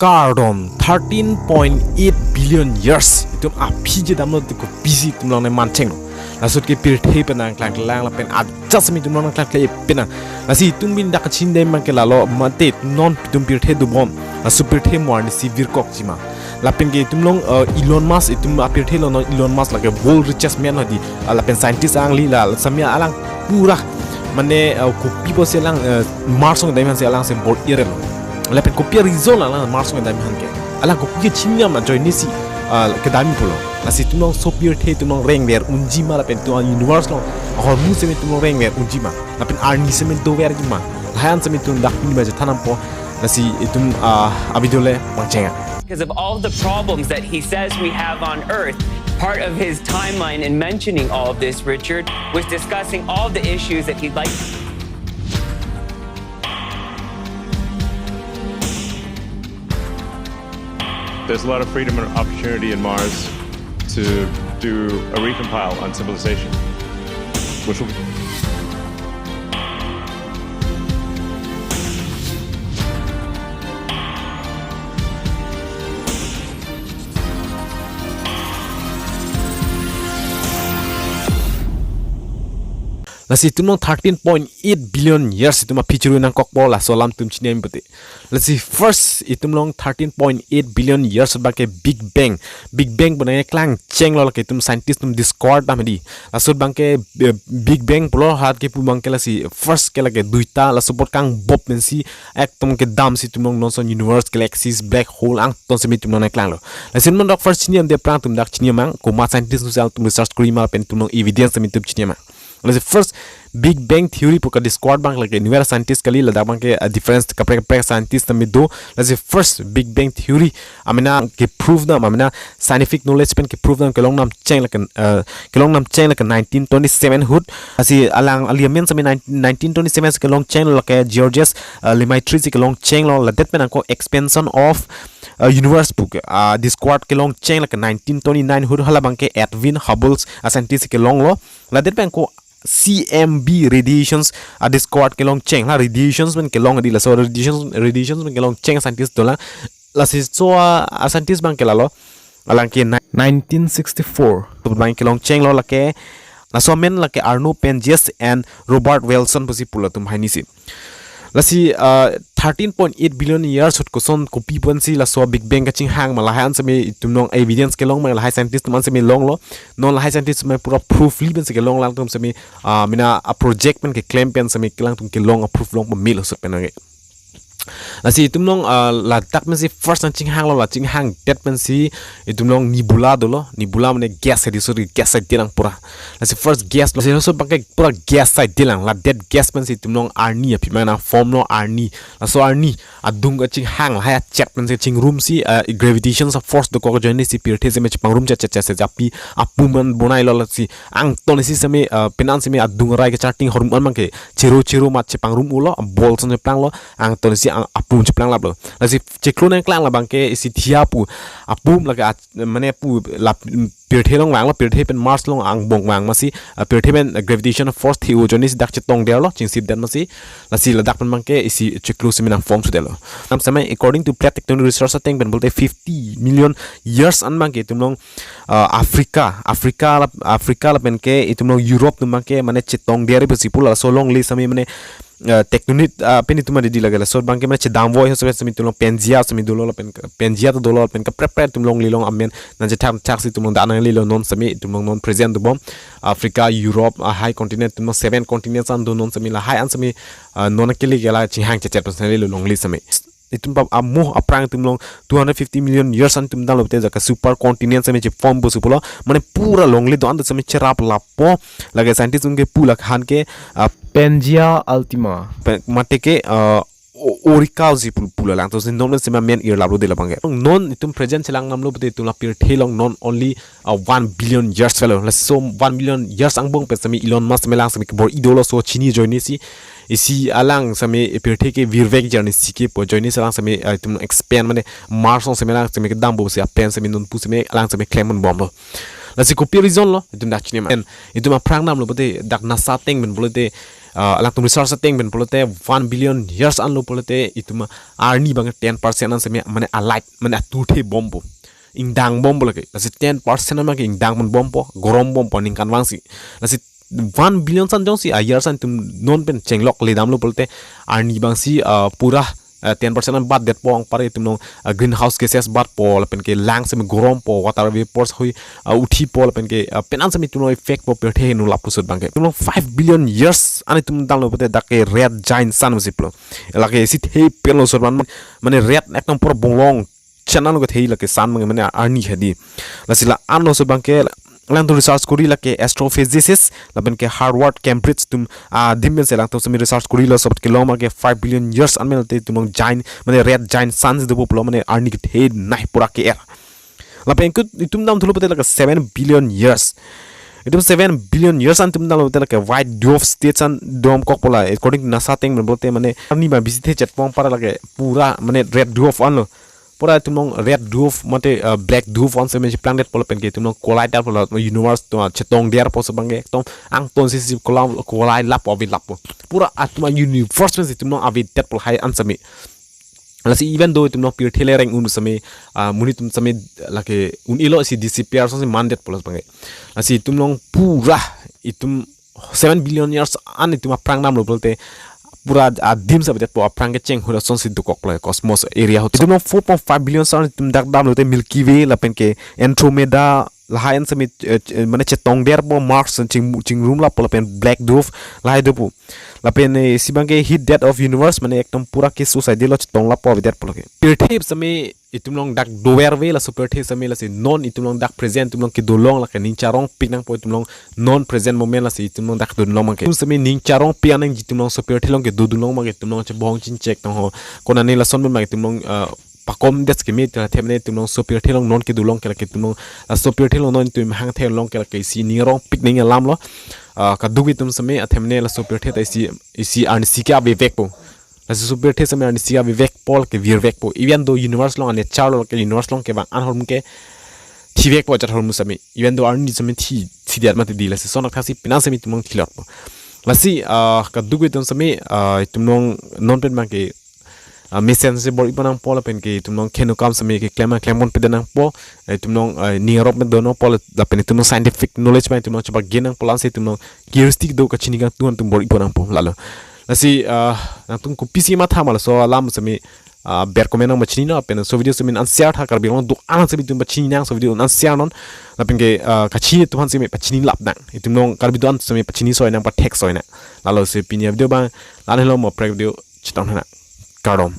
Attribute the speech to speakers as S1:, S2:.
S1: Cardon 13.8 billion years itum api je damno ko busy tum long ne mancheng lasut ke Pirthe penang klang klang la pen adjust mi tum long klang klay penang lasi tum bin dak chin dai man ke lalo mate non tum Pirthe du bom lasu Pirthe mo arnisi virkok jima lapen ke tum long Elon Musk itum Pirthe lo Elon Musk like a world richest man hadi lapen scientist angli la samia alang pura mane ko people selang Mars ong dai man se alang se board ire lapen kopia result ala Mars ong dai man ke ala kopia chinya ma join nisi ke dami polo lasi tumong sopir the tumong reng ver unjima lapen tu universe lo hor mu se tumong reng ver unjima lapen arnisi men do ver jima hayan se tum dak ni ma je tanam po lasi itum abidole mangchenga
S2: because of all the problems that he says we have on earth. Part of his timeline in mentioning all of this, Richard, was discussing all the issues that he'd like.
S3: There's a lot of freedom and opportunity in Mars to do a recompile on civilization, which will be.
S1: Lasi tumong 13.8 billion years ituma pichuru nang kokbo la solam tum chinem bute lasi first itumlong 13.8 billion years ba ke big bang bunai klang cheng lo ke tum scientist tum discord amedi lasut bang ke big bang polo hat ke pu bang ke lasi first ke lage duita la support kang bob mensi ek tum ke dam si tumong non son universe galaxies black hole ang ton semi tum non klang lo lasi mon dok first chinem de prang tum dak chinem mang ko ma scientist nu sal tum research kri ma pen tum evidence semi tum chinem the first Big Bang Theory puka discord bang like anywhere scientist kali la bang ke difference kapre scientist me do that's the first Big Bang Theory amina ke prove na amina scientific knowledge pen ke prove na ke long nam cheng like 1927 hood asi alang aliamen sa 1927 ke long cheng like Georges Lemaitre ke long cheng lo la det pen ko expansion of universe book discord ke long cheng like 1929 hood hala bang ke Edwin Hubble scientist ke long lo la det pen ko CMB radiations discord ke long cheng la radiations men ke long di la so radiations men ke long cheng scientist dola la si so scientist bang ke la lo alang ke 1964 to bang ke long cheng lo la ke la so men la ke Arno Penzias and Robert Wilson pusi pula tum hainisi la si 13.8 billion years hot koson kopi ponsi la so big bang ka ching hang ma la han se me tumnong evidence ke long ma la hai scientist man se me long lo non la hai scientist me pura proof li ben se ke long lang tum se me mina a project men ke claim pen se me kelang tum ke long a proof long ma mil so pen nge la si tumnong la tak men si first ching hang lo la ching hang det men si tumnong nebula do lo nebula mane gas di so gas side lang pura la si first gas lo si so bang pura gas side lang la dead gas men si tumnong arni api mana form no arni la so arni adung ka ching hang la ha chat men si ching room si gravitation force do ko join si Pirthe se me chpang room chat se japi apuman bonai lo la si ang ton si se me penan se me adung rai ka charting horm man ke chiro mat chpang room ulo bol son plang lo ang ton si apum chplang lab lo la si cheklon ang klang la bang ke si thia pu apum la ka mane pu la Pirthe long wang lo Pirthe pen Mars long ang bong wang ma si Pirthe pen gravitation force thiu joni si dak chetong der lo ching sip den ma si la si la dak pen bang ke si cheklo si minang form su de lo nam samai according to plate tectonic research thing ben bolte 50 million years an bang ke tumlong Africa la pen ke itumlong Europe tum bang ke mane chetong der pe si pula so long li sami mane teknonit pen itu made dilagala so bangke mana chedam voice so semi tulong penzia semi dolo pen penzia to dolo pen ka prepare tulong lilong amen na je tham chak si tulong dana lilo non semi tulong non present bom Africa Europe high continent tulong 7 continents an do non semi la high an semi non kili gala chi hang chet lilo long li semi itum pa amu aprang tumlong 250 million years an tum dalo te ka super continent semi che form bu supulo mane pura longli do and semi cherap lapo lage scientist unge pula khan ke Pangea ultima mate ke orica zi pula lang to non semi men ear labro de la bange non itum present selang namlo bute tum la Pirthe long non only 1 billion years fellow let's so 1 billion years ang bong pe semi Elon Musk melang semi bor idolo so chini join si isi alang sami Pirthe ke virvek journey sike po join salang sami tum expand mane Mars on sami lang sami dambo si apen sami non pu sami alang sami claimant bomb lo la si copy reason lo itum dak chini man itum aprang nam lo bote dak nasa teng men bote alang tum research setting ben polote 1 billion years an lo polote ituma arni bang 10% an semi mane alight mane atuthe bombo ingdang bombo lagi lasi 10% ma ke ingdang mon bombo gorom bombo ning kan wangsi lasi 1 billion san jong si a years an tum non pen chenglok le dam lo polote arni bang si pura 10% an bat det pong pare tum nong greenhouse gases bat pol pen ke lang semi gorom po water vapors hui uthi pol pen ke penan semi tum no effect po Pirthe nu lapusut bangke tum 5 billion years ani tum dang lo pote dake red giant sun musiplo lake sit he pelo sor mane red ekdom pura bonglong channel ko thei lake sun mane arni khadi lasila an lo so bangke lang to research kuri lake astrophysicist laben ke Harvard Cambridge tum dimben se lang to semi research kuri lo sobat ke loma ke 5 billion years an mel te tum giant mane red giant suns de poplo mane arni ke thei nai pura ke er lapen ku tum dam thulu pote lake 7 billion years itu 7 billion years an tum dam pote lake white dwarf states an dom kok pola according to NASA teng bote mane arni ma visite chat pong para lake pura mane red dwarf an lo pura tumong red dwarf mate black dwarf on semi planet polo pen ke tumong collider polo universe to chedon der po sebange tom ang ton si kolam collide lap of lap pura atma universe men tumong avi tet pol hai an semi lasi even though tumong Pirthe lereng un semi Monit tum semi lake un ilo si disappear so mandet polo sebange lasi tumong pura itum 7 billion years an itum prang nam lo bolte pura dim sa betet po aprang ke cheng hura son siddu kok play cosmos area hot tum 4.5 billion san tum dak dam lote Milky Way lapen ke Andromeda lahayan sami mane chetong der po Mars ching room la po lapen black dwarf lahai do po lapen sibang ke heat death of universe mane ekdom pura ke suicide lo chetong la po betet po ke Pirthe sami itum long dak doer we la Pirthe sami la se non itum long dak present itum long ke dolong la ke ning charong pinang po itum long non present moment la se itum long dak dolong ma ke sami ning charong pianang itum long Pirthe long ke dodulong ma ke itum long che bong chin check tong ho kona ne la son ma itum long pakom des ke mit themne itum long Pirthe long non ke dolong ke la ke itum long Pirthe long non itum hang the long ke la ke si ning rong pik ning lam lo ka dugi itum sami athemne la Pirthe ta si arnisi ka be vek po lasi Pirthe sami arnisi ka be vek pol ke vir vek po even though universe long ane charlo ke universe long ke bang an horm ke thi vek po jar horm sami even though arni sami thi diat mate di lasi sonak thasi pinan sami tumong thilot po lasi ka dugi itum sami itum long non pen bang ke mission se bor ipanang pol pen ke itum long kenu kam sami ke klemon pedanang po itum long ni rop me dono pol da pen itum scientific knowledge ma itum long chaba genang polan se itum long heuristic do ka chini ka tuan tum bor ipanang po lalo lasi tum ko pisi ma thamal so lam sami ber komenang machini no pen so video semin an share tha karbi on do an se bitum machini nang so video an share non la pen ke ka chini tu han se me pachini lap nang itum long karbi do an se me pachini so nang pathek so na lalo se pinya video ba lan hello mo pre video chitong na kardom